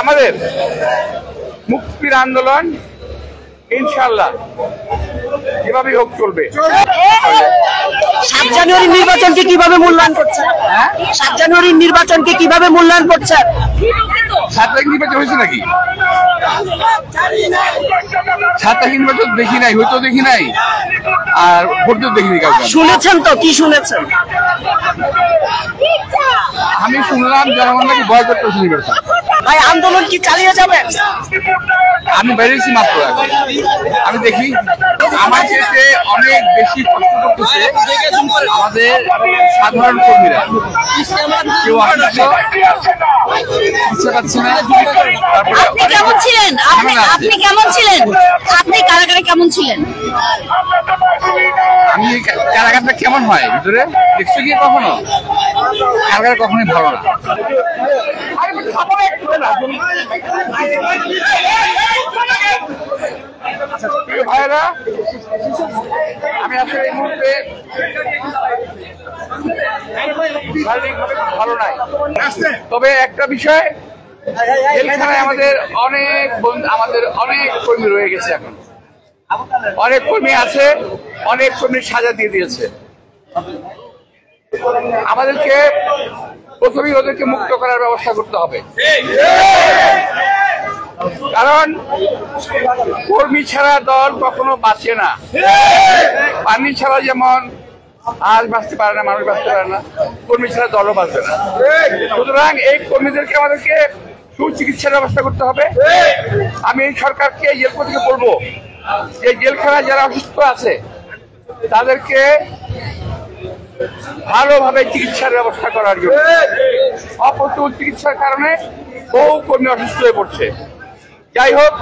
আমাদের মুক্তির আন্দোলন ইনশাআল্লাহ এভাবেই হোক চলবে। 7 জানুয়ারির নির্বাচনকে কিভাবে মূল্যায়ন করছেন? 7 জানুয়ারির নির্বাচনকে কিভাবে মূল্যায়ন করছেন? 7 তারিখ নির্বাচন হয়েছে নাকি? 7 তারিখ নির্বাচন দেখি নাই, হয়তো দেখি নাই, আর ভোটও দেখিনি কাউকে। শুনেছেন তো? কি শুনেছেন? আমি শুনলাম জনগণ নাকি ভয় করতেছে নির্বাচন। ভাই আন্দোলন কি চালিয়ে যাবেন? আমি বেরিয়েছি মাত্র, আমি দেখি আমার ক্ষেত্রে অনেক বেশি কষ্ট করতেছে আমাদের সাধারণ কর্মীরা। কেউ ইচ্ছা পাচ্ছে না। আপনি কেমন ছিলেন? আপনি কেমন ছিলেন? আপনি কারাগারে কেমন ছিলেন? আমি কারাগারটা কেমন হয় ভিতরে দেখছো কি কখনো? কারাগার কখনোই ভালো না। ভাইরা, আমি আসলে এই মুহূর্তে শারীরিকভাবে ভালো নাই, তবে একটা বিষয়, জেলখানায় আমাদের অনেক কর্মী রয়ে গেছে। এখন অনেক কর্মী আছে, অনেক কর্মী সাজা দিয়ে দিয়েছে। আমাদেরকে প্রথমেই ওদেরকে মুক্ত করার ব্যবস্থা করতে হবে, কারণ কর্মী ছাড়া দল কখনো বাঁচে না। পানি ছাড়া যেমন আজ বাঁচতে পারে না, মানুষ বাঁচতে পারে না, কর্মী ছাড়া দলও বাঁচবে না। সুতরাং এই কর্মীদেরকে আমাদেরকে সুচিকিৎসার ব্যবস্থা করতে হবে। আমি এই সরকারকে জেলপতিকে বলবো যে জেলখানায় যারা অসুস্থ আছে তাদেরকে ভালোভাবে চিকিৎসার ব্যবস্থা করার জন্য। অপ্রতুল চিকিৎসার কারণে বহু কর্মী অসুস্থ হয়ে পড়ছে। যাই হোক,